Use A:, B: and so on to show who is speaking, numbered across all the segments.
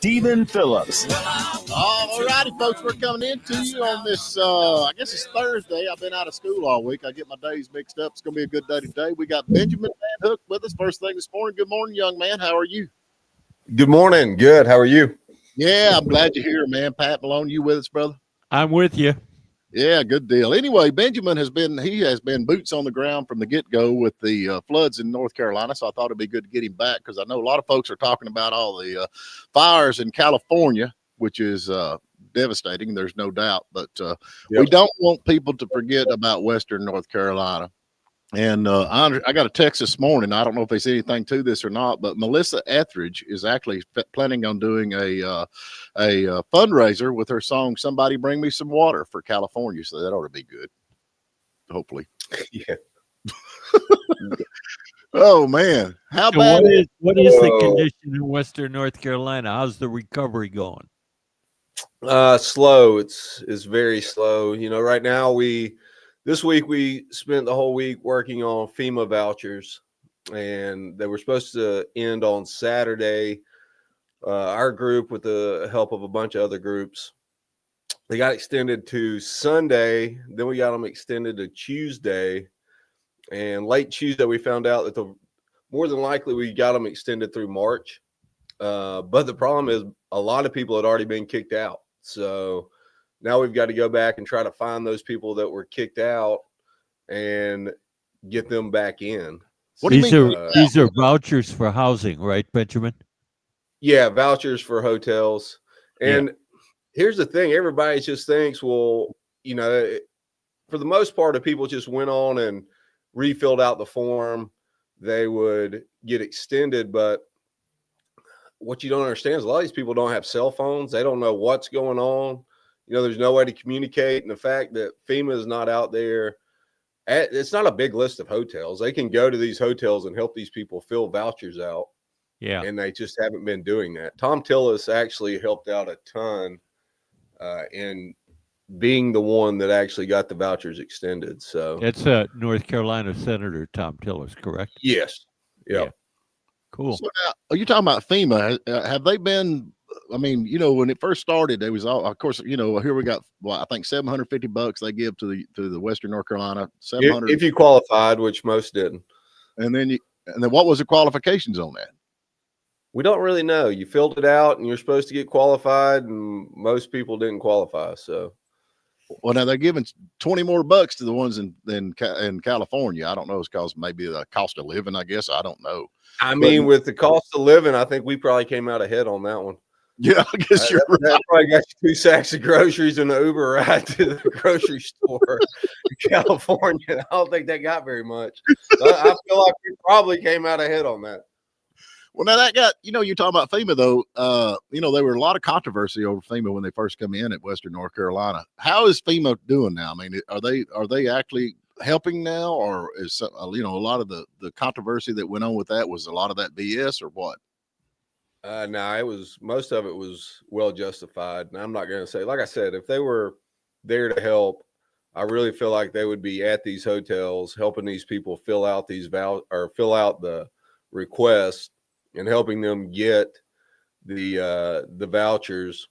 A: Stephen Phillips.
B: All righty, folks, we're coming into you on this, I guess it's Thursday. I've been out of school all week. I get my days mixed up. It's going to be a good day today. We got Benjamin Van Hook with us first thing this morning. Good morning, young man. How are you?
C: Good morning. Good. How are you?
B: Yeah, I'm glad you're here, man. Pat Malone, you with us, brother?
D: I'm with you.
B: Yeah, good deal. Anyway, Benjamin has been boots on the ground from the get-go with the floods in North Carolina, so I thought it'd be good to get him back because I know a lot of folks are talking about all the fires in California, which is devastating, there's no doubt, but we don't want people to forget about Western North Carolina. And I got a text this morning. I don't know if they said anything to this or not, but Melissa Etheridge is actually planning on doing a fundraiser with her song "Somebody Bring Me Some Water" for California. So that ought to be good. Hopefully.
C: Yeah.
B: Oh man, how
D: So
B: bad?
D: What is the condition in Western North Carolina? How's the recovery going?
C: Slow. It's very slow. You know, right now this week we spent the whole week working on FEMA vouchers, and they were supposed to end on Saturday. Our group, with the help of a bunch of other groups, they got extended to Sunday. Then we got them extended to Tuesday, and late Tuesday we found out that more than likely we got them extended through March. But the problem is a lot of people had already been kicked out. So now we've got to go back and try to find those people that were kicked out and get them back in.
B: What do you mean?
D: These are vouchers for housing, right, Benjamin?
C: Yeah, vouchers for hotels. And here's the thing. Everybody just thinks, well, you know, for the most part, if people just went on and refilled out the form, they would get extended. But what you don't understand is a lot of these people don't have cell phones. They don't know what's going on. You know, there's no way to communicate. And the fact that FEMA is not out there, it's not a big list of hotels. They can go to these hotels and help these people fill vouchers out.
D: Yeah.
C: And they just haven't been doing that. Tom Tillis actually helped out a ton in being the one that actually got the vouchers extended. So
D: that's North Carolina Senator Tom Tillis, correct?
C: Yes. Yeah.
D: Cool.
B: So now, are you talking about FEMA? Have they been? I mean, you know, when it first started, there was all, of course, you know, here we got, well, I think $750 they give to the Western North Carolina. 700
C: if you qualified, which most didn't.
B: And then what was the qualifications on that?
C: We don't really know. You filled it out and you're supposed to get qualified, and most people didn't qualify. So,
B: well, now they're giving 20 more bucks to the ones in California. I don't know. It's because maybe the cost of living, I guess. I don't know.
C: I mean, with the cost of living, I think we probably came out ahead on that one.
B: Yeah, I guess you're right.
C: That probably got you 2 sacks of groceries and an Uber ride to the grocery store in California. I don't think that got very much. I feel like we probably came out ahead on that.
B: Well, now that got, you know, you're talking about FEMA though. You know, there were a lot of controvery over FEMA when they first come in at Western North Carolina. How is FEMA doing now? I mean, are they actually helping now, or is, you know, a lot of the controversy that went on with that, was a lot of that BS or what?
C: No, most of it was well justified. And I'm not going to say, like I said, if they were there to help, I really feel like they would be at these hotels helping these people fill out fill out the request and helping them get the vouchers.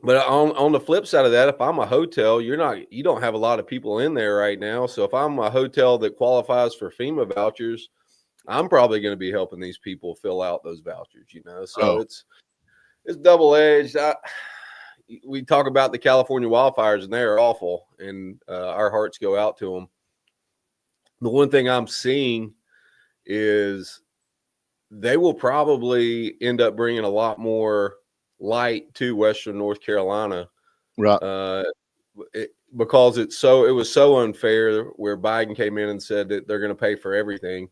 C: But on the flip side of that, if I'm a hotel, you don't have a lot of people in there right now. So if I'm a hotel that qualifies for FEMA vouchers, I'm probably going to be helping these people fill out those vouchers, you know? So it's double-edged. We talk about the California wildfires, and they're awful, and our hearts go out to them. The one thing I'm seeing is they will probably end up bringing a lot more light to Western North Carolina,
B: right?
C: Because it was so unfair where Biden came in and said that they're going to pay for everything.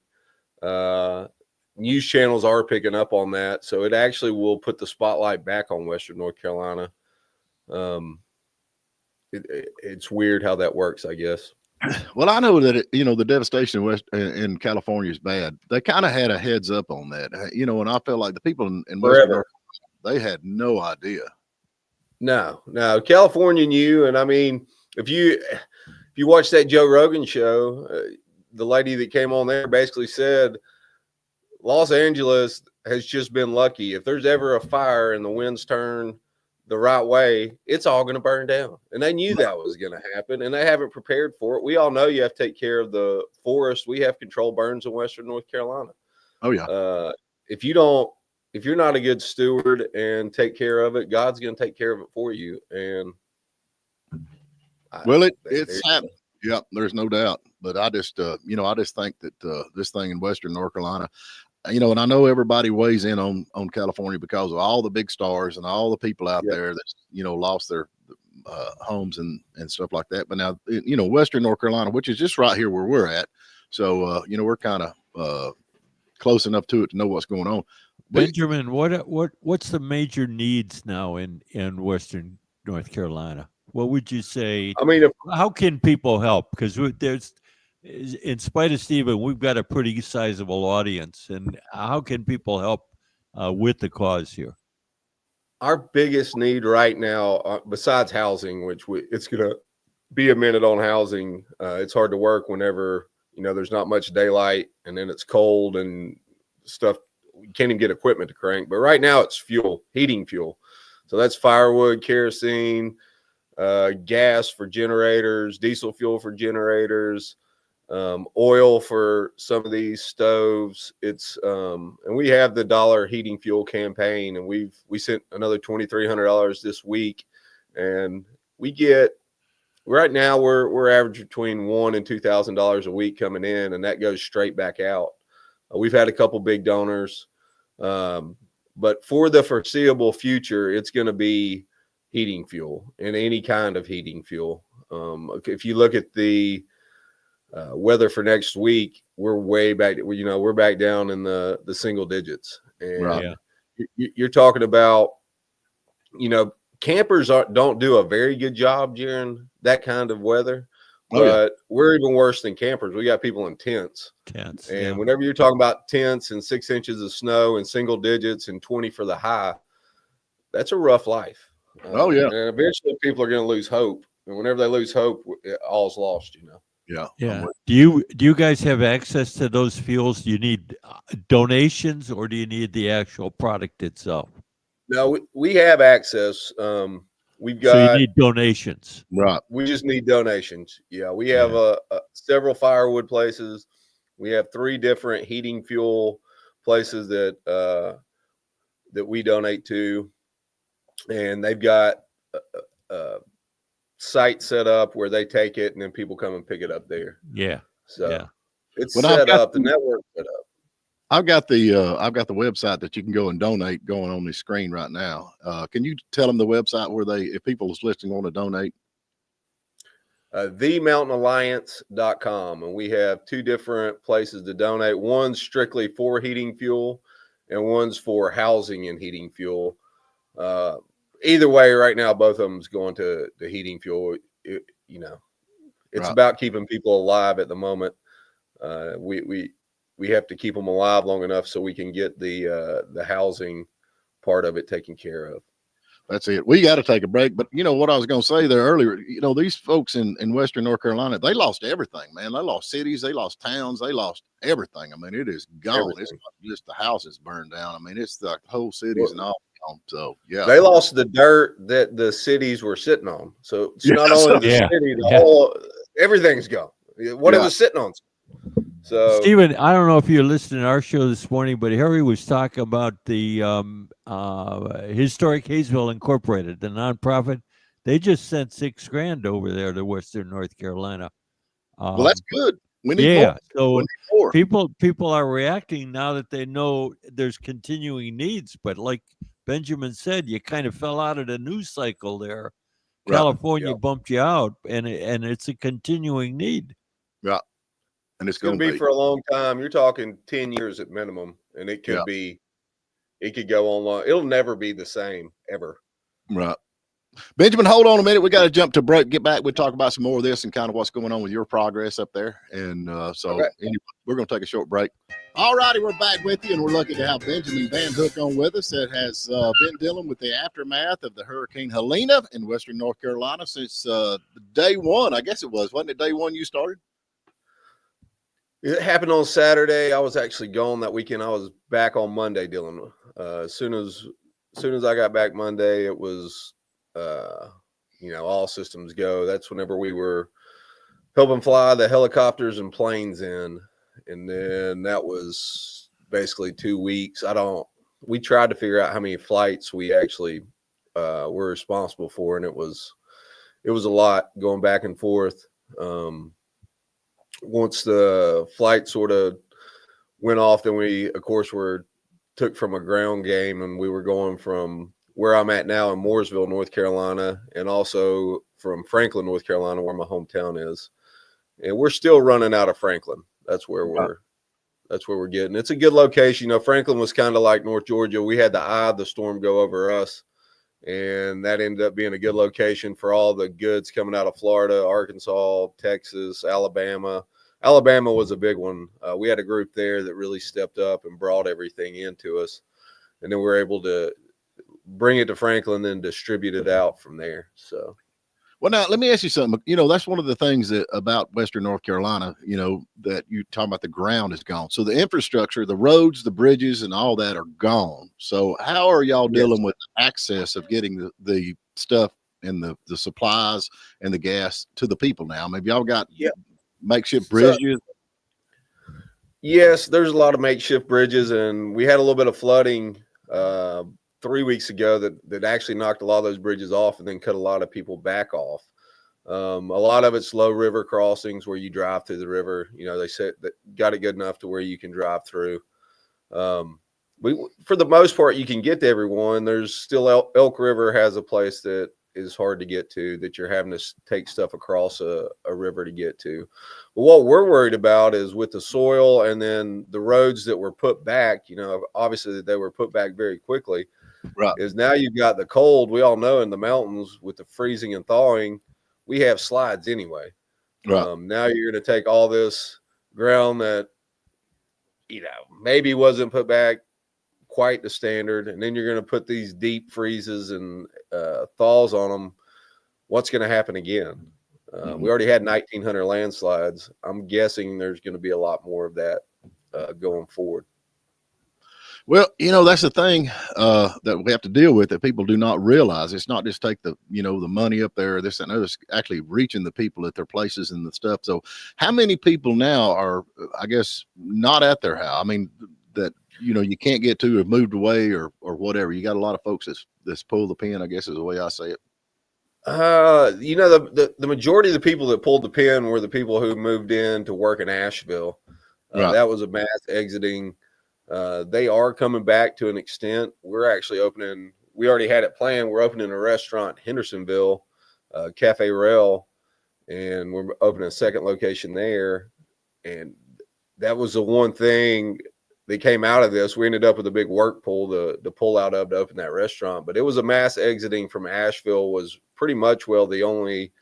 C: News channels are picking up on that, so it actually will put the spotlight back on Western North Carolina. It's weird how that works, I guess.
B: Well, I know that the devastation in California is bad. They kind of had a heads up on that, you know, and I feel like the people in Western North Carolina, they had no idea.
C: No, California knew, and I mean, if you watch that Joe Rogan show, the lady that came on there basically said, Los Angeles has just been lucky. If there's ever a fire and the winds turn the right way, it's all going to burn down. And they knew that was going to happen, and they haven't prepared for it. We all know you have to take care of the forest. We have controlled burns in Western North Carolina.
B: Oh yeah.
C: If you're not a good steward and take care of it, God's going to take care of it for you. And
B: it's happened. Yeah, there's no doubt. But I just, I just think that this thing in Western North Carolina, and I know everybody weighs in on California because of all the big stars and all the people out there that, lost their homes and stuff like that. But now, Western North Carolina, which is just right here where we're at. So, we're kind of close enough to it to know what's going on.
D: Benjamin, what's the major needs now in Western North Carolina? What would you say?
C: I mean,
D: how can people help? Because there's, in spite of Stephen, we've got a pretty sizable audience, and how can people help with the cause here?
C: Our biggest need right now, besides housing, which it's going to be a minute on housing. It's hard to work whenever there's not much daylight, and then it's cold and stuff. You can't even get equipment to crank. But right now, it's fuel, heating fuel. So that's firewood, kerosene, gas for generators, diesel fuel for generators, oil for some of these stoves. It's and we have the $1 heating fuel campaign, and we sent another $2,300 this week, and we get right now we're averaging between $1,000 and $2,000 a week coming in, and that goes straight back out. We've had a couple big donors, but for the foreseeable future, it's going to be heating fuel and any kind of heating fuel. If you look at the weather for next week, we're way back. We're back down in the single digits, and you're talking about, campers don't do a very good job during that kind of weather. But we're even worse than campers. We got people in tents. And whenever you're talking about tents and 6 inches of snow and single digits and 20 for the high, that's a rough life. And eventually people are going to lose hope. And whenever they lose hope, all's lost,
D: Yeah. Do you guys have access to those fuels? Do you need donations, or do you need the actual product itself?
C: No, we have access. We've got.
D: So you need donations,
B: right?
C: We just need donations. Yeah, we have several firewood places. We have 3 different heating fuel places that we donate to, and they've got a site set up where they take it, and then people come and pick it up there. So it's set up. The network set up.
B: I've got the website that you can go and donate going on the screen right now. Can you tell them the website where if people is listening want to donate?
C: TheMountainAlliance.com, and we have 2 different places to donate. One's strictly for heating fuel, and one's for housing and heating fuel. Either way, right now, both of them's going to heating fuel. It's about keeping people alive at the moment. We have to keep them alive long enough so we can get the housing part of it taken care of.
B: That's it. We got to take a break. But what I was going to say there earlier, these folks in Western North Carolina, they lost everything, man. They lost cities, they lost towns, they lost everything. I mean, it is gone. Everything. It's not just the houses burned down. I mean, it's the whole cities and all. So
C: they lost the dirt that the cities were sitting on. So it's not only the city, whole everything's gone. What it was sitting on. So
D: Stephen, I don't know if you're listening to our show this morning, but Harry was talking about the Historic Hayesville Incorporated, the nonprofit. They just sent $6,000 over there to Western North Carolina.
B: Well, that's good. We need more.
D: So people are reacting now that they know there's continuing needs. But like Benjamin said, you kind of fell out of the news cycle there. Right. California bumped you out, and it's a continuing need.
B: Yeah. And it's going
C: to be for a long time. You're talking 10 years at minimum, and it could be, it could go on long. It'll never be the same ever.
B: Right. Benjamin, hold on a minute. We got to jump to break. Get back. We'll talk about some more of this and kind of what's going on with your progress up there. And anyway, we're going to take a short break. All righty, we're back with you, and we're lucky to have Benjamin Van Hook on with us that has been dealing with the aftermath of the Hurricane Helena in Western North Carolina since day one. I guess it was. Wasn't it day one you started?
C: It happened on Saturday. I was actually gone that weekend. I was back on Monday dealing with. As soon as I got back Monday, it was all systems go. That's whenever we were helping fly the helicopters and planes in, and then that was basically 2 weeks. We tried to figure out how many flights we actually were responsible for, and it was a lot going back and forth. Once the flight sort of went off, then we, of course, took from a ground game, and we were going from where I'm at now in Mooresville, North Carolina, and also from Franklin, North Carolina, where my hometown is. And we're still running out of Franklin. That's where we're getting. It's a good location. Franklin was kind of like North Georgia. We had the eye of the storm go over us, and that ended up being a good location for all the goods coming out of Florida, Arkansas, Texas, Alabama. Alabama was a big one. We had a group there that really stepped up and brought everything into us, and then we were able to bring it to Franklin and distribute it out from there. So,
B: well, now let me ask you something. That's one of the things about Western North Carolina, that you talk about, the ground is gone. So the infrastructure, the roads, the bridges, and all that are gone. So how are y'all dealing with access of getting the stuff and the supplies and the gas to the people now? Maybe y'all got makeshift bridges.
C: Yes, there's a lot of makeshift bridges, and we had a little bit of flooding 3 weeks ago that actually knocked a lot of those bridges off and then cut a lot of people back off. A lot of it's low river crossings where you drive through the river. They said that got it good enough to where you can drive through. For the most part, you can get to everyone. There's still Elk River has a place that is hard to get to, that you're having to take stuff across a river to get to. But what we're worried about is with the soil and then the roads that were put back, obviously they were put back very quickly.
B: Right.
C: Is now you've got the cold. We all know in the mountains with the freezing and thawing, we have slides anyway.
B: Right.
C: Now you're going to take all this ground that, maybe wasn't put back quite the standard, and then you're going to put these deep freezes and thaws on them. What's going to happen again? We already had 1,900 landslides. I'm guessing there's going to be a lot more of that going forward.
B: Well, that's the thing that we have to deal with, that people do not realize. It's not just take the money up there, this and other. It's actually reaching the people at their places and the stuff. So how many people now are, I guess, not at their house? I mean, that, you can't get to, have moved away or whatever. You got a lot of folks that's pulled the pin, I guess is the way I say it.
C: The majority of the people that pulled the pin were the people who moved in to work in Asheville.
B: Right.
C: That was a mass exiting. They are coming back to an extent. We're actually we already had it planned. We're opening a restaurant in Hendersonville, Cafe Rail, and we're opening a second location there. And that was the one thing that came out of this. We ended up with a big work pool to pull out of to open that restaurant. But it was a mass exiting from Asheville, was pretty much the only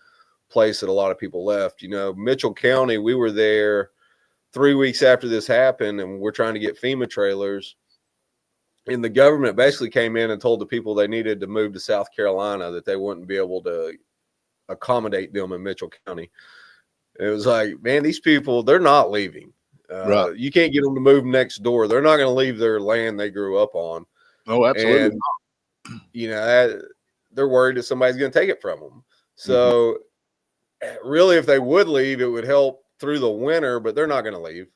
C: place that a lot of people left. Mitchell County, we were there 3 weeks after this happened, and we're trying to get FEMA trailers. And the government basically came in and told the people they needed to move to South Carolina, that they wouldn't be able to accommodate them in Mitchell County. It was like, man, these people, they're not leaving.
B: Right.
C: You can't get them to move next door. They're not going to leave their land they grew up on.
B: Oh, absolutely.
C: And, they're worried that somebody's going to take it from them. So really, if they would leave, it would help through the winter, but they're not going to leave.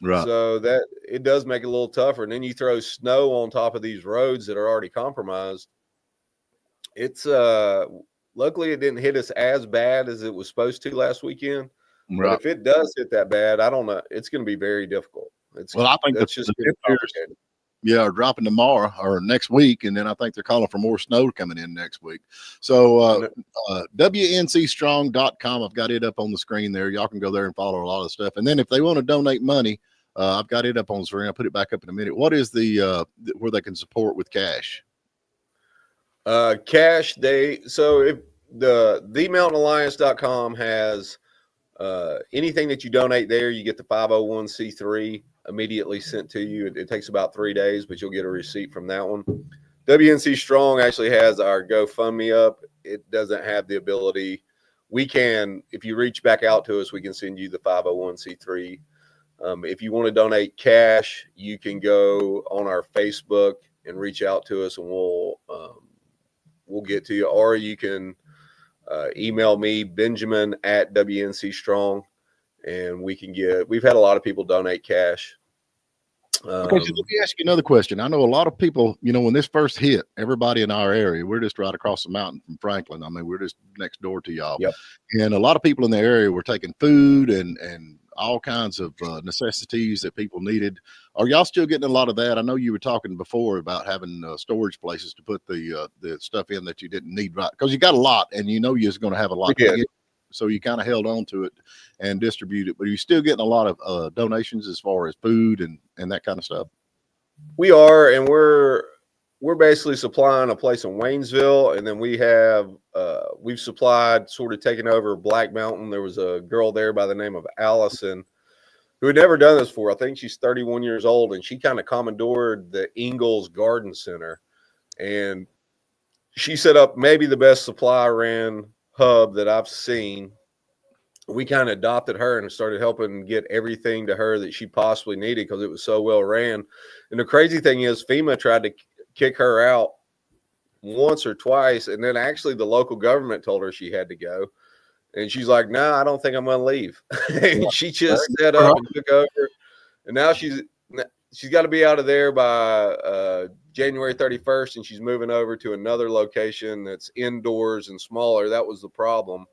B: Right.
C: So that it does make it a little tougher. And then you throw snow on top of these roads that are already compromised. It's luckily it didn't hit us as bad as it was supposed to last weekend.
B: Right.
C: But if it does hit that bad, I don't know. It's going to be very difficult.
B: I think
C: that's just complicated.
B: Are dropping tomorrow or next week, and then I think they're calling for more snow coming in next week. So WNCstrong.com, I've got it up on the screen there. Y'all can go there and follow a lot of stuff. And then if they want to donate money, I've got it up on the screen. I'll put it back up in a minute. What is the where they can support with cash?
C: Cash, so if the themountainalliance.com has anything that you donate there, you get the 501c3 immediately sent to you. It takes about 3 days, but you'll get a receipt from that one. WNC Strong actually has our GoFundMe up. It doesn't have the ability. We can, if you reach back out to us, we can send you the 501c3 If you want to donate cash, you can go on our Facebook and reach out to us, and we'll get to you. Or you can email me, Benjamin at WNC Strong, and we've had a lot of people donate cash.
B: Okay, so let me ask you another question. I know a lot of people, when this first hit, everybody in our area, we're just right across the mountain from Franklin. I mean, we're just next door to y'all.
C: Yep.
B: And a lot of people in the area were taking food and all kinds of necessities that people needed. Are y'all still getting a lot of that? I know you were talking before about having storage places to put the stuff in that you didn't need, right? Because you got a lot, and you're going to have a lot. So you kind of held on to it and distribute it, but you're still getting a lot of donations as far as food and that kind of stuff.
C: We are, and we're basically supplying a place in Waynesville, and then we've supplied, sort of taken over Black Mountain. There was a girl there by the name of Allison who had never done this before. I think she's 31 years old, and she kind of commandeered the Ingalls Garden Center, and she set up maybe the best supply ran hub that I've seen. We kind of adopted her and started helping get everything to her that she possibly needed because it was so well ran. And the crazy thing is, FEMA tried to kick her out once or twice, and then actually the local government told her she had to go, and she's like, "No, I don't think I'm going to leave." And she just set up and took over, and now she's got to be out of there by January 31st, and she's moving over to another location that's indoors and smaller. That was the problem.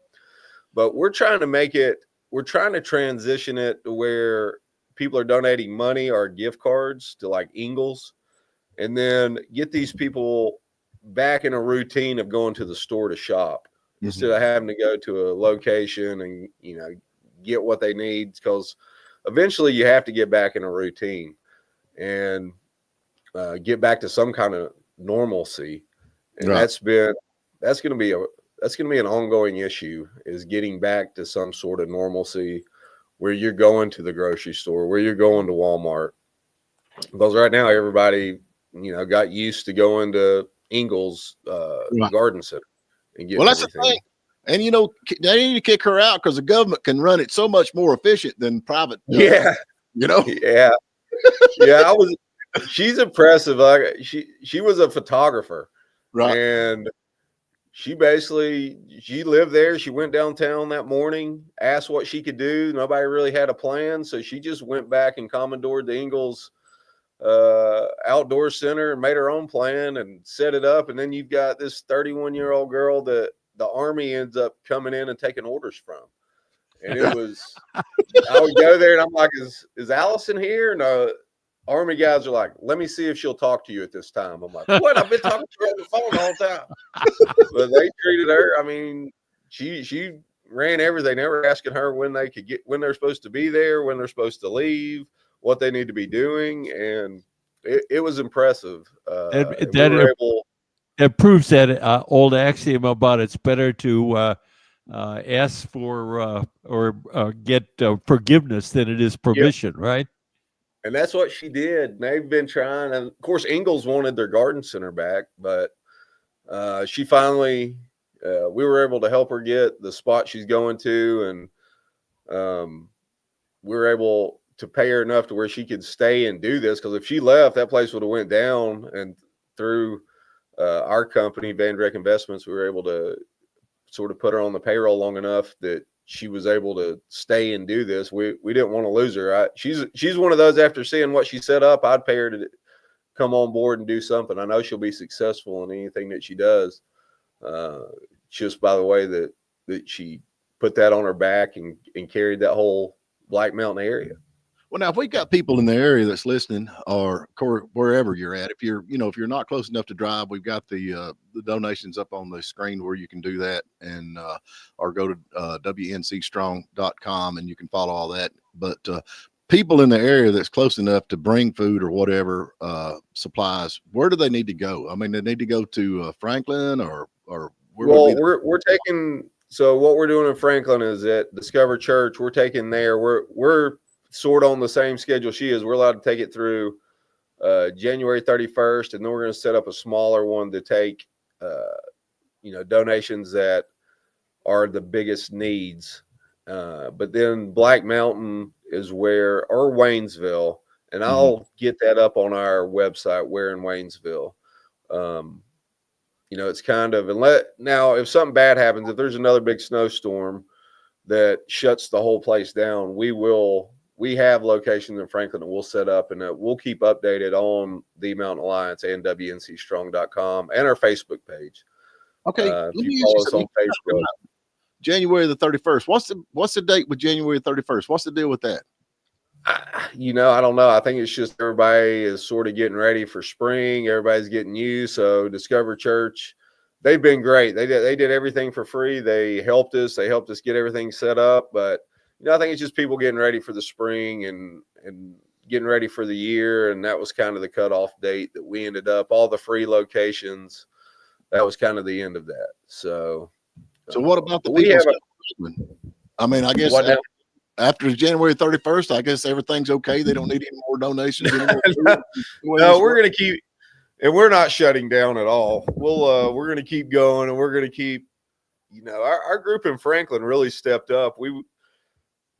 C: But we're trying to transition it to where people are donating money or gift cards to like Ingalls, and then get these people back in a routine of going to the store to shop instead of having to go to a location and, get what they need. Because eventually you have to get back in a routine and get back to some kind of normalcy. And that's going to be an ongoing issue, is getting back to some sort of normalcy where you're going to the grocery store, where you're going to Walmart. Because right now everybody, got used to going to Ingalls Garden Center and getting
B: that's everything. The thing. And they need to kick her out because the government can run it so much more efficient than private.
C: Yeah. She's impressive. Like she was a photographer, right? And she lived there. She went downtown that morning, asked what she could do. Nobody really had a plan, so she just went back and commandeered the Ingalls outdoor center and made her own plan and set it up. And then you've got this 31-year-old girl that the Army ends up coming in and taking orders from. And it was, I would go there and I'm like, is Allison here? No. Army guys are like, let me see if she'll talk to you at this time. I'm like, what? I've been talking to her on the phone the whole time. But they treated her. I mean, she ran everything. They were asking her when they're supposed to be there, when they're supposed to leave, what they need to be doing, and it was impressive.
D: It proves that old axiom about it's better to ask for or get forgiveness than it is permission, right?
C: And that's what she did. They've been trying, and of course, Ingalls wanted their garden center back, but she finally, we were able to help her get the spot she's going to, and we were able to pay her enough to where she could stay and do this. Because if she left, that place would have went down. And through our company, Van Dreck Investments, we were able to sort of put her on the payroll long enough that she was able to stay and do this. We didn't want to lose her. She's one of those, after seeing what she set up, I'd pay her to come on board and do something. I know she'll be successful in anything that she does. Just by the way that she put that on her back and carried that whole Black Mountain area.
B: Well, now, if we've got people in the area that's listening, or wherever you're at, if you're not close enough to drive, we've got the donations up on the screen where you can do that, and or go to wncstrong.com and you can follow all that. But people in the area that's close enough to bring food or whatever supplies, where do they need to go? I mean, they need to go to Franklin or where?
C: Well, we're taking. So what we're doing in Franklin is at Discover Church. We're taking there. We're sort of on the same schedule she is. We're allowed to take it through January 31st, and then we're going to set up a smaller one to take, donations that are the biggest needs. But then Black Mountain is where, or Waynesville, and I'll get that up on our website, where in Waynesville. You know, it's kind of, now if something bad happens, if there's another big snowstorm that shuts the whole place down, we have locations in Franklin that we'll set up, and we'll keep updated on the Mountain Alliance and WNCstrong.com and our Facebook page.
B: Okay,
C: If you follow us on Facebook.
B: January the 31st. What's the date with January 31st? What's the deal with that?
C: You know, I don't know. I think it's just everybody is sort of getting ready for spring. Everybody's getting used. So Discover Church, they've been great. They did everything for free. They helped us. They helped us get everything set up. But you know, I think it's just people getting ready for the spring and getting ready for the year. And that was kind of the cutoff date that we ended up. All the free locations. That was kind of the end of that. So
B: what about the people? I mean, I guess after January 31st, I guess everything's okay. They don't need any more donations anymore.
C: No, we're going to keep, and we're not shutting down at all. We're going to keep going, and we're going to keep, you know, our group in Franklin really stepped up.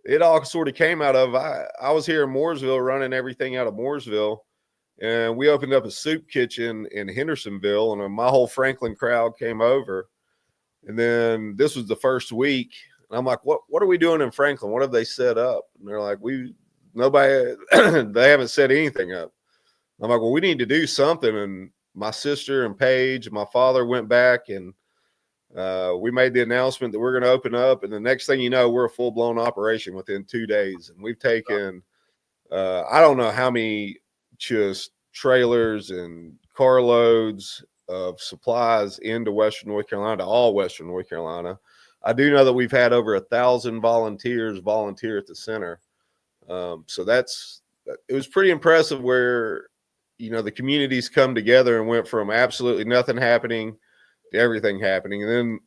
C: It all sort of came out of, I was here in Mooresville running everything out of Mooresville, and we opened up a soup kitchen in Hendersonville, and my whole Franklin crowd came over. And then this was the first week. And I'm like, what are we doing in Franklin? What have they set up? And they're like, nobody, they haven't set anything up. I'm like, well, we need to do something. And my sister and Paige, my father went back, and we made the announcement that we're going to open up. And the next thing you know, we're a full-blown operation within 2 days. And we've taken, I don't know how many just trailers and carloads of supplies into Western North Carolina, all Western North Carolina. I do know that we've had over 1,000 volunteers volunteer at the center. So it was pretty impressive where, you know, the communities come together and went from absolutely nothing happening to everything happening. And then,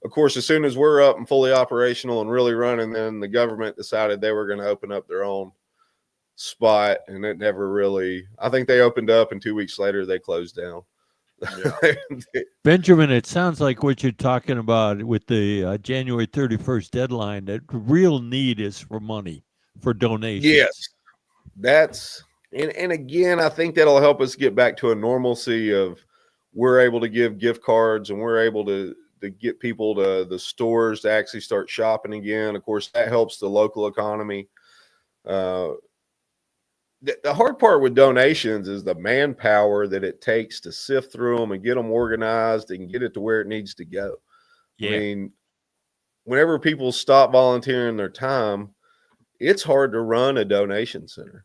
C: of course, as soon as we're up and fully operational and really running, then the government decided they were going to open up their own spot. And it never really, I think they opened up, and 2 weeks later they closed down.
B: Yeah.
D: Benjamin, it sounds like what you're talking about with the January 31st deadline, that the real need is for money, for donations.
C: Yes, that's, and again, I think that'll help us get back to a normalcy of, we're able to give gift cards, and we're able to get people to the stores to actually start shopping again. Of course, that helps the local economy. The hard part with donations is the manpower that it takes to sift through them and get them organized and get it to where it needs to go. Yeah. I mean, whenever people stop volunteering their time, it's hard to run a donation center.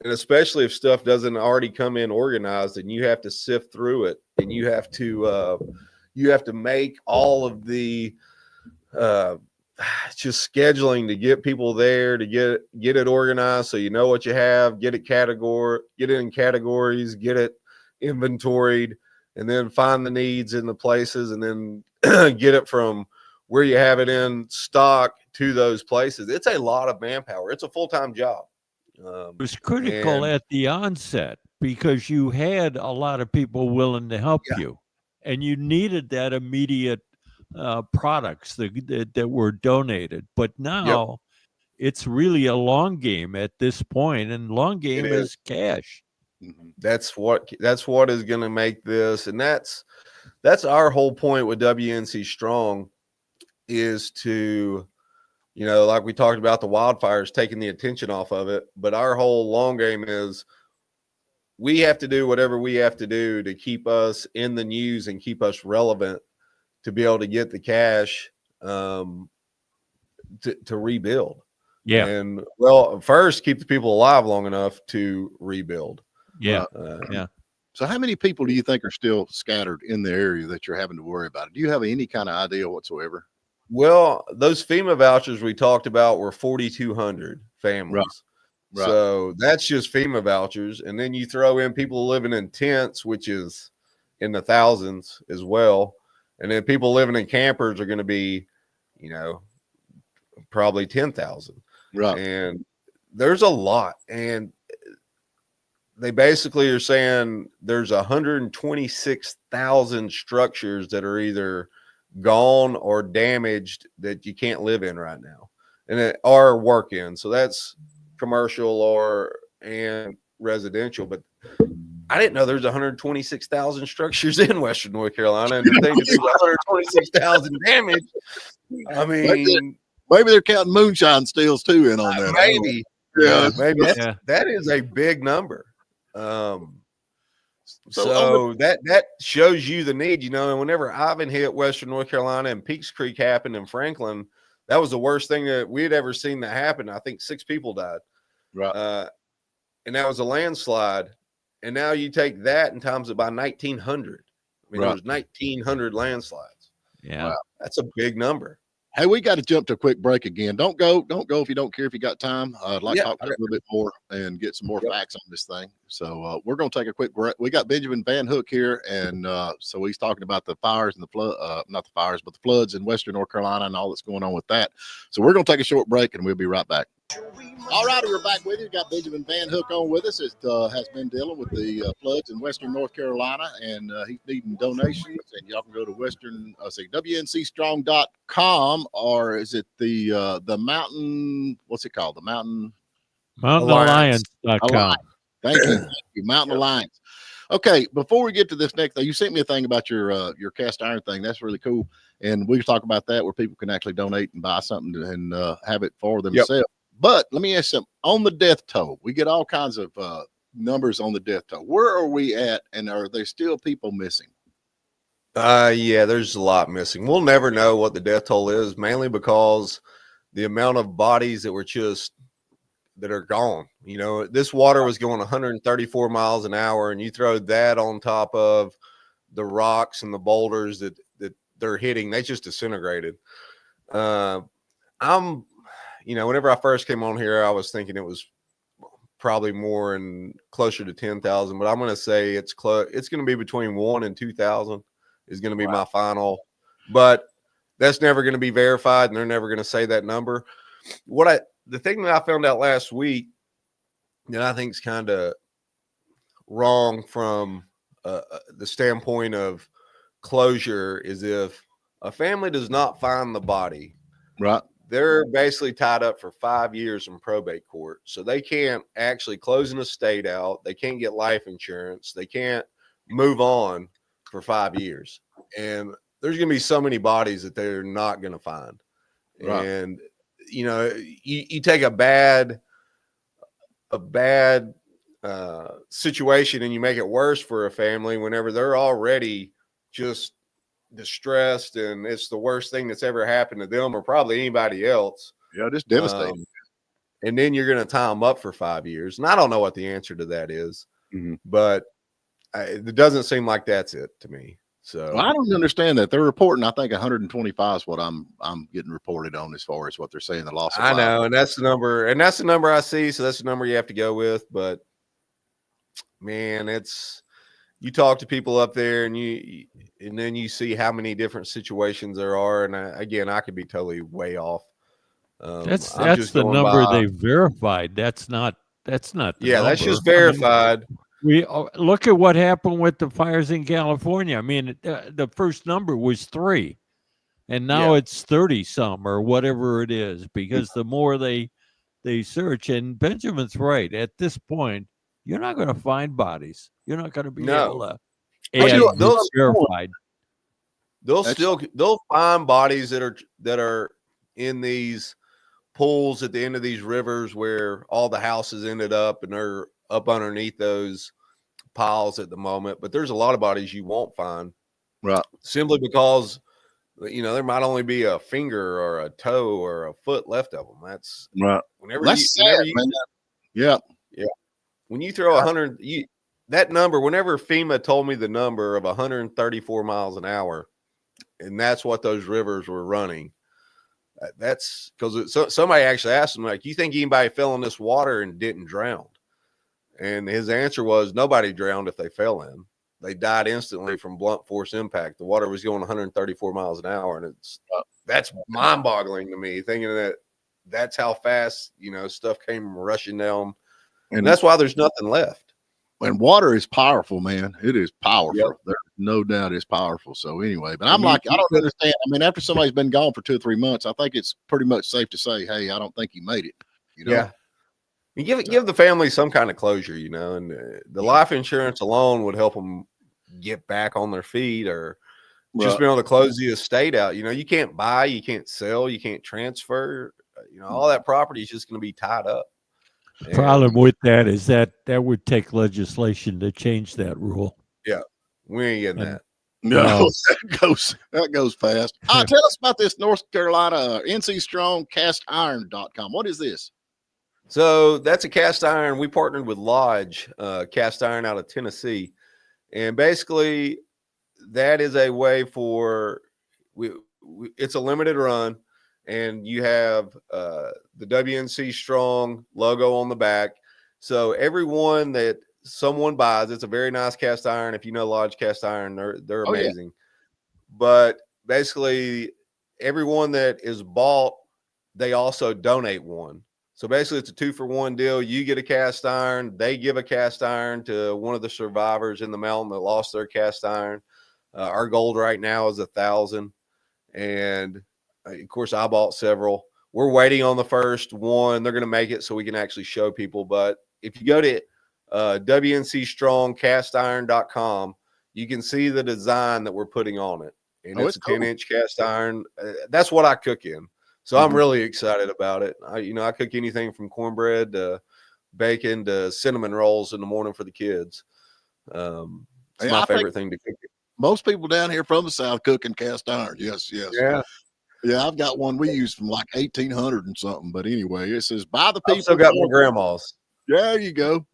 C: And especially if stuff doesn't already come in organized, and you have to sift through it, and you have to make all of the, just scheduling to get people there, to get it organized, so you know what you have, get it in categories, get it inventoried, and then find the needs in the places, and then get it from where you have it in stock to those places. It's a lot of manpower. It's a full-time job.
D: It was critical at the onset because you had a lot of people willing to help you, and you needed that immediate products that were donated. But now it's really a long game at this point, and long game is cash.
C: That's what is going to make this, and that's our whole point with WNC Strong, is to, you know, like we talked about the wildfires, taking the attention off of it. But our whole long game is, we have to do whatever we have to do to keep us in the news and keep us relevant, to be able to get the cash to rebuild. Yeah. And well, first, keep the people alive long enough to rebuild.
D: Yeah.
B: So how many people do you think are still scattered in the area that you're having to worry about? Do you have any kind of idea whatsoever?
C: Well, those FEMA vouchers we talked about were 4,200 families. Right. So that's just FEMA vouchers. And then you throw in people living in tents, which is in the thousands as well. And then people living in campers are going to be, you know, probably 10,000.
B: Right.
C: And there's a lot. And they basically are saying there's 126,000 structures that are either gone or damaged that you can't live in right now. or work in. So that's commercial and residential. But I didn't know there's 126,000 structures in Western North Carolina, and to think that there's 126,000 damage. I mean,
B: maybe they're counting moonshine steals too in on that.
C: Maybe, maybe that is a big number. So that shows you the need, and whenever Ivan hit Western North Carolina and Peaks Creek happened in Franklin, that was the worst thing that we had ever seen that happen. I think 6 people died.
B: Right.
C: And that was a landslide. And now you take that and times it by 1,900. I mean, there was 1,900 landslides.
D: Yeah.
B: Wow.
C: That's a big number.
B: Hey, we got to jump to a quick break again. Don't go if you don't care if you got time. I'd like to talk a little bit more and get some more facts on this thing. So we're going to take a quick break. We got Benjamin Van Hook here, and so he's talking about the fires and the flood, not the fires, but the floods in Western North Carolina and all that's going on with that. So we're going to take a short break, and we'll be right back. All righty, we're back with you. We've got Benjamin Van Hook on with us. It has been dealing with the floods in Western North Carolina, and he's needing donations. And y'all can go to WNCstrong.com, or is it the Mountain? What's it called? The Mountain
D: Alliance.com.
B: Thank you, Mountain Alliance. Okay, before we get to this next thing, you sent me a thing about your cast iron thing. That's really cool, and we can talk about that where people can actually donate and buy something and have it for themselves. But let me ask you something. On the death toll, we get all kinds of numbers on the death toll. Where are we at, and are there still people missing?
C: Yeah, there's a lot missing. We'll never know what the death toll is, mainly because the amount of bodies that are gone. This water was going 134 miles an hour, and you throw that on top of the rocks and the boulders that they're hitting, they just disintegrated. Whenever I first came on here, I was thinking it was probably more and closer to 10,000, but I'm going to say it's close. It's going to be between 1,000 and 2,000 is going to be my final, but that's never going to be verified, and they're never going to say that number. The thing that I found out last week that I think is kind of wrong from the standpoint of closure is if a family does not find the body,
B: right,
C: they're basically tied up for 5 years in probate court. So they can't actually close an estate out. They can't get life insurance. They can't move on for 5 years. And there's going to be so many bodies that they're not going to find. Right. And, you take a bad situation and you make it worse for a family whenever they're already just distressed and it's the worst thing that's ever happened to them or probably anybody else.
B: Yeah, just devastating.
C: And then you're going to tie them up for 5 years. And I don't know what the answer to that is, but it doesn't seem like that's it to me. So
B: I don't understand that. They're reporting, I think 125 is what I'm getting reported on as far as what they're saying the loss of life.
C: I know, and that's the number I see, so that's the number you have to go with. But man, you talk to people up there and then you see how many different situations there are, and I could be totally way off.
D: That's the number they verified. That's not the number.
C: That's just verified.
D: We look at what happened with the fires in California. I mean, the first number was 3, and now it's 30 some or whatever it is, because the more they search. And Benjamin's right. At this point, you're not going to find bodies. You're not going to be able to. They'll verified.
C: They'll find bodies that are in these pools at the end of these rivers where all the houses ended up, and they're up underneath those piles at the moment. But there's a lot of bodies you won't find,
B: right? Simply
C: because there might only be a finger or a toe or a foot left of them. That's
B: right. Yeah.
C: When you throw 100, that number, whenever FEMA told me the number of 134 miles an hour, and that's what those rivers were running. That's because somebody actually asked him, like, you think anybody fell in this water and didn't drown? And his answer was nobody drowned if they fell in. They died instantly from blunt force impact. The water was going 134 miles an hour. And that's mind boggling to me, thinking that's how fast, stuff came rushing down. And that's why there's nothing left.
B: And water is powerful, man. It is powerful.
C: Yep.
B: There's no doubt it's powerful. So anyway, but I'm
C: And
B: like, I don't understand. I mean, after somebody's been gone for 2 or 3 months, I think it's pretty much safe to say, hey, I don't think he made it. You know?
C: Yeah. You give the family some kind of closure, you know, and the life insurance alone would help them get back on their feet, or just being able to close the estate out. You know, you can't buy, you can't sell, you can't transfer. You know, all that property is just going to be tied up.
D: Problem with that is that would take legislation to change that rule.
C: Yeah, we ain't getting that.
B: No, that goes fast. Tell us about this North Carolina NC Strong castiron.com. What is this?
C: So that's a cast iron. We partnered with Lodge Cast Iron out of Tennessee, and basically that is a way for it's a limited run, and you have the WNC Strong logo on the back. So everyone that someone buys, it's a very nice cast iron. If you know Lodge Cast Iron, they're amazing. Yeah. But basically everyone that is bought, they also donate one. So basically it's a 2-for-1 deal. You get a cast iron, they give a cast iron to one of the survivors in the mountain that lost their cast iron. Our goal right now is 1,000. And of course I bought several. We're waiting on the first one. They're going to make it so we can actually show people. But if you go to WNCstrongcastiron.com, you can see the design that we're putting on it. And it's a 10-inch cast iron. That's what I cook in. So I'm really excited about it. I cook anything from cornbread to bacon to cinnamon rolls in the morning for the kids. It's my favorite thing to cook.
B: Most people down here from the South cooking cast iron. Yes.
C: Yeah.
B: Yeah, I've got one we used from like 1800 and something. But anyway, it says by the people.
C: I've still got my grandma's.
B: There you go.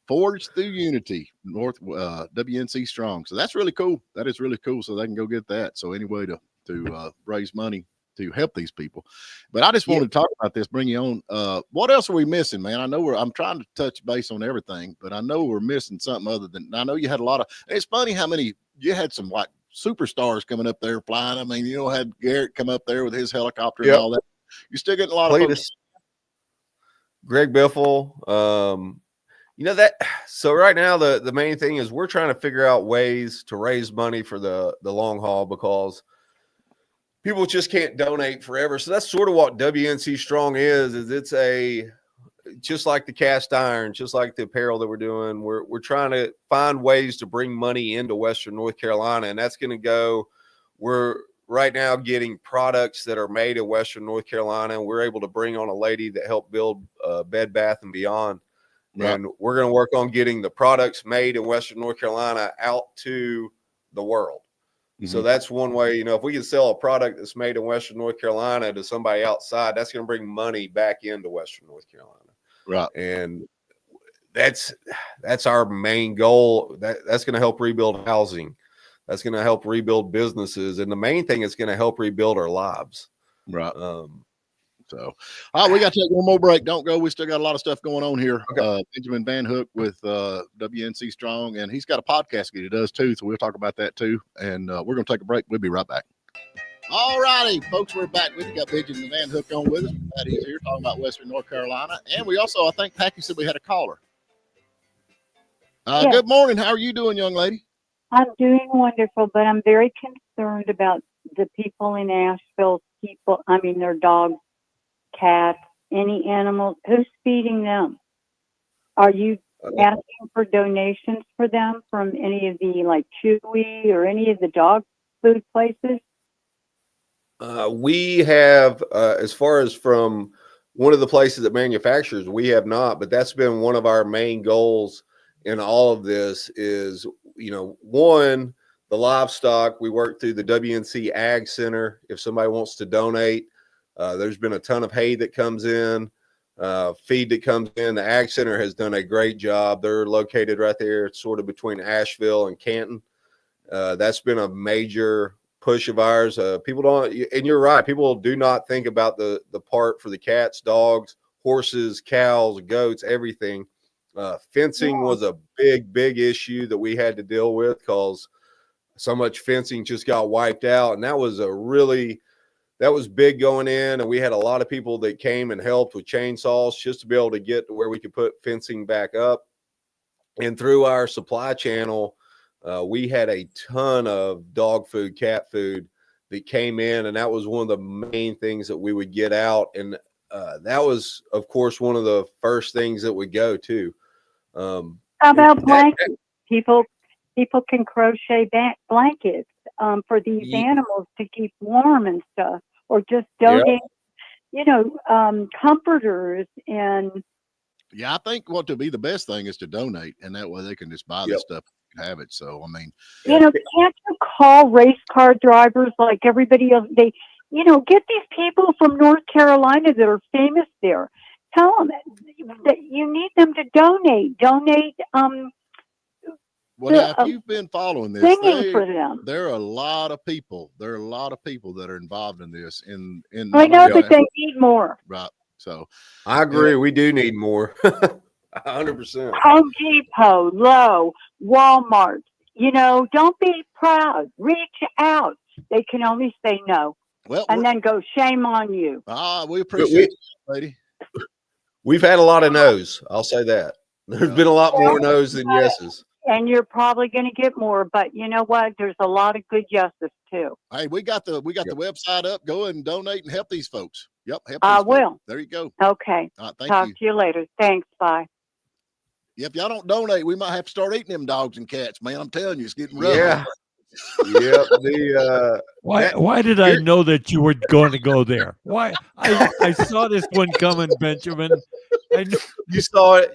B: Forged through unity, North WNC Strong. So that's really cool. That is really cool. So they can go get that. So anyway, to raise money to help these people. But I just wanted to talk about this, bring you on. What else are we missing, man? I know I'm trying to touch base on everything, but I know we're missing something other than, I know you had a lot of, it's funny how many, you had some like superstars coming up there flying. I mean, had Garrett come up there with his helicopter and all that. You're still getting a lot of folks.
C: Greg Biffle. So right now the main thing is we're trying to figure out ways to raise money for the long haul, because people just can't donate forever. So that's sort of what WNC Strong is it's just like the cast iron, just like the apparel that we're doing. We're trying to find ways to bring money into Western North Carolina, and that's going to go. We're right now getting products that are made in Western North Carolina. We're able to bring on a lady that helped build Bed Bath & Beyond. Right. And we're going to work on getting the products made in Western North Carolina out to the world. So that's one way, if we can sell a product that's made in Western North Carolina to somebody outside, that's going to bring money back into Western North Carolina.
B: Right.
C: And that's our main goal. That's going to help rebuild housing. That's going to help rebuild businesses. And the main thing is going to help rebuild our lives.
B: Right. So, we got to take one more break. Don't go. We still got a lot of stuff going on here. Okay. Benjamin Van Hook with WNC Strong, and he's got a podcast he does too. So we'll talk about that too. And we're going to take a break. We'll be right back. All righty, folks, we're back. We've got Benjamin Van Hook on with us. Patty's here talking about Western North Carolina. And we also, I think Packy said we had a caller. Yes. Good morning. How are you doing, young lady?
A: I'm doing wonderful, but I'm very concerned about the people in Asheville, their dogs, cats, any animals. Who's feeding them? Are you asking for donations for them from any of the like Chewy or any of the dog food places?
C: We have, as far as from one of the places that manufactures, we have not, but that's been one of our main goals in all of this is, one, the livestock. We work through the WNC Ag Center. If somebody wants to donate, there's been a ton of hay that comes in, feed that comes in. The Ag Center has done a great job. They're located right there. It's sort of between Asheville and Canton. That's been a major push of ours. People don't, and you're right, people do not think about the part for the cats, dogs, horses, cows, goats, everything. Fencing was a big issue that we had to deal with because so much fencing just got wiped out. And that was big going in. And we had a lot of people that came and helped with chainsaws just to be able to get to where we could put fencing back up. And through our supply channel, we had a ton of dog food, cat food that came in, and that was one of the main things that we would get out. And that was, of course, one of the first things that would go to.
A: How about
C: that-
A: blankets? People can crochet blankets for these
C: Ye-
A: animals to keep warm and stuff, or just donate, comforters and.
B: Yeah, I think what to be the best thing is to donate, and that way they can just buy
C: Yep.
B: this stuff and have it. So, I mean,
A: Can't you call race car drivers like everybody else? Get these people from North Carolina that are famous there. Tell them that you need them to donate.
B: well, now, if you've been following this,
A: Singing for them.
B: there are a lot of people. There are a lot of people that are involved in this.
A: I know, but they need more.
B: Right. So,
C: I agree. We do need more. 100%.
A: Home Depot, Lowe, Walmart. Don't be proud. Reach out. They can only say no,
B: well,
A: and then go, shame on you.
B: we appreciate it, lady.
C: We've had a lot of no's. I'll say that. There's been a lot more no's than yeses.
A: And you're probably going to get more, but you know what? There's a lot of good yeses too.
B: Hey, we got the website up. Go ahead and donate and help these folks. Yep, help.
A: I
B: these folks.
A: will.
B: There you go.
A: Okay.
B: All right, thank
A: Talk
B: you.
A: to you later. Thanks. Bye.
B: Yeah, if y'all don't donate, we might have to start eating them dogs and cats, man. I'm telling you, it's getting rough.
C: Yeah. Yep.
D: Why did I know that you were going to go there? Why I saw this one coming, Benjamin. I knew,
C: You saw it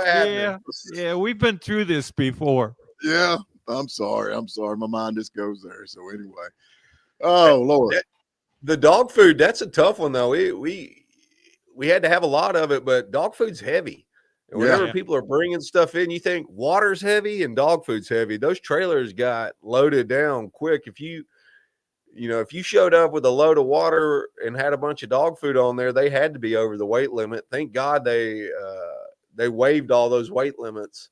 C: happening.
D: yeah, we've been through this before.
B: Yeah. I'm sorry. My mind just goes there. So anyway. Oh Lord.
C: The dog food, that's a tough one though. We had to have a lot of it, but dog food's heavy. And whenever people are bringing stuff in, you think water's heavy and dog food's heavy. Those trailers got loaded down quick. If you showed up with a load of water and had a bunch of dog food on there, they had to be over the weight limit. Thank God they waived all those weight limits,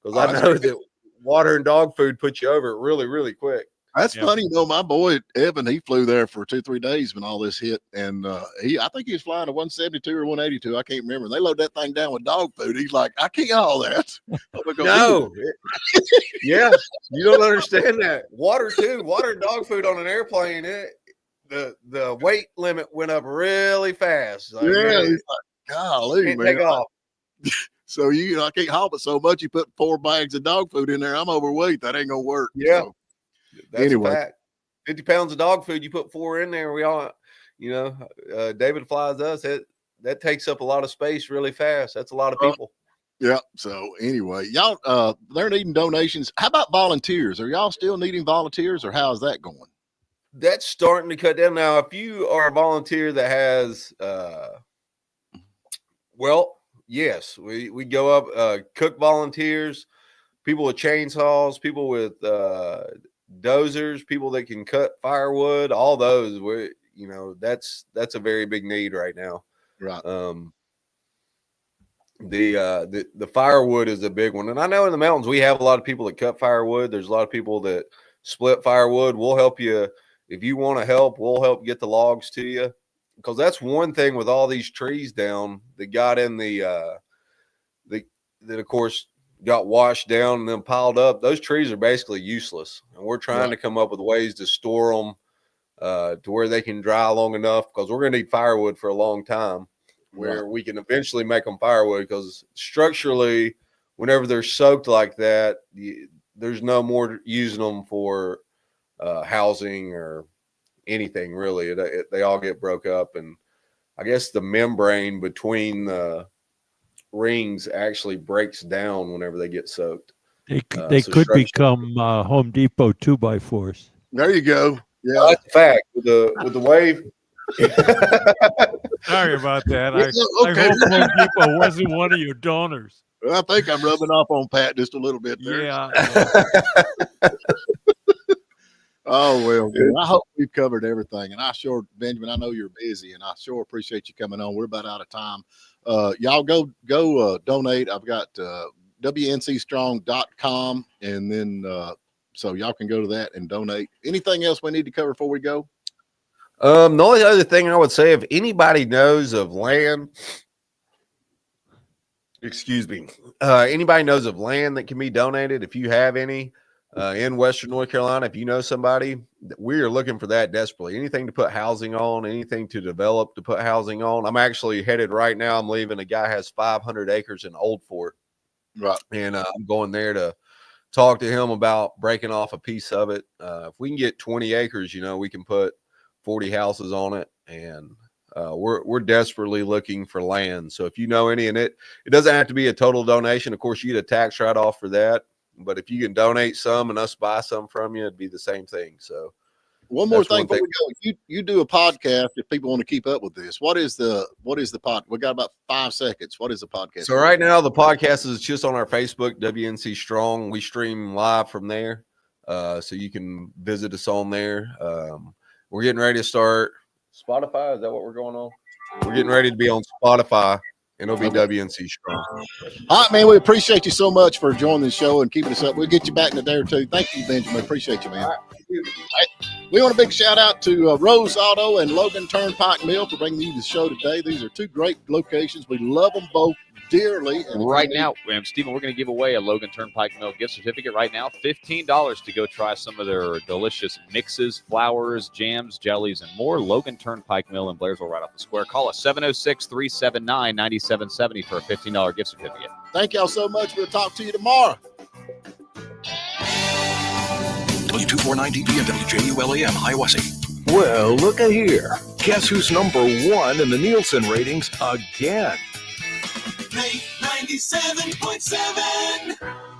C: because I know that water and dog food put you over it really, really quick.
B: That's funny. My boy Evan, he flew there for 2-3 days when all this hit, and I think he was flying a 172 or 182. I can't remember. They load that thing down with dog food. He's like, I can't all that.
C: No, yeah, you don't understand that. Water and dog food on an airplane. The weight limit went up really fast. Like,
B: he's like, golly,
C: can't
B: man.
C: take off.
B: So I can't haul it so much. You put 4 bags of dog food in there. I'm overweight. That ain't gonna work.
C: Yeah.
B: So.
C: That's
B: Anyway.
C: a fact. 50 pounds of dog food, you put 4 in there. We all, David flies us. That takes up a lot of space really fast. That's a lot of people.
B: Yeah. So anyway, y'all, they're needing donations. How about volunteers? Are y'all still needing volunteers, or how's that going?
C: That's starting to cut down now. If you are a volunteer that has, yes, we go up, cook volunteers, people with chainsaws, people with dozers, people that can cut firewood, all those. That's a very big need right now.
B: Right.
C: The firewood is a big one, and I know in the mountains we have a lot of people that cut firewood. There's a lot of people that split firewood. We'll help you if you want to help. We'll help get the logs to you, because that's one thing with all these trees down that got in that of course got washed down and then piled up. Those trees are basically useless, and we're trying to come up with ways to store them to where they can dry long enough, because we're going to need firewood for a long time, where we can eventually make them firewood, because structurally, whenever they're soaked like that, there's no more using them for housing or anything really. They all get broke up, and I guess the membrane between the rings actually breaks down whenever they get soaked.
D: They could become Home Depot 2x4s.
B: There you go. Yeah,
C: that's a fact with the wave.
D: Sorry about that. I hope Home Depot wasn't one of your donors.
B: I think I'm rubbing off on Pat just a little bit there.
D: Yeah.
B: Oh, well, I hope we've covered everything. And Benjamin, I know you're busy, and I sure appreciate you coming on. We're about out of time. Y'all go donate. I've got WNCstrong.com, and then so y'all can go to that and donate. Anything else we need to cover before we go?
C: The only other thing I would say, if anybody knows of land excuse me, anybody knows of land that can be donated, if you have any in Western North Carolina, if you know somebody, we are looking for that desperately. Anything to put housing on, anything to develop to put housing on. I'm actually headed right now. I'm leaving. A guy has 500 acres in Old Fort.
B: Right.
C: And I'm going there to talk to him about breaking off a piece of it. If we can get 20 acres, we can put 40 houses on it. And we're desperately looking for land. So if you know any, and it doesn't have to be a total donation. Of course, you get a tax write-off for that. But if you can donate some and us buy some from you, it'd be the same thing. So
B: one more thing before we go, you do a podcast if people want to keep up with this. What is the pod? We got about 5 seconds. What is the podcast?
C: So right now the podcast is just on our Facebook, WNC Strong. We stream live from there. So you can visit us on there. We're getting ready to start Spotify. Is that what we're going on? We're getting ready to be on Spotify, and it'll be WNC Strong.
B: All right, man. We appreciate you so much for joining the show and keeping us up. We'll get you back in a day or two. Thank you, Benjamin. Appreciate you, man. All right. We want a big shout out to Rose Auto and Logan Turnpike Mill for bringing you the show today. These are 2 great locations. We love them both dearly. And
E: right now, Stephen, we're going to give away a Logan Turnpike Mill gift certificate right now, $15 to go try some of their delicious mixes, flours, jams, jellies, and more. Logan Turnpike Mill in Blairsville, right off the square. Call us 706-379-9770 for a $15 gift certificate.
B: Thank y'all so much. We'll talk to you tomorrow.
F: W249 DP and WJULAM, Hiawassee.
G: Well, look here. Guess who's number 1 in the Nielsen ratings again?
F: Play 97.7.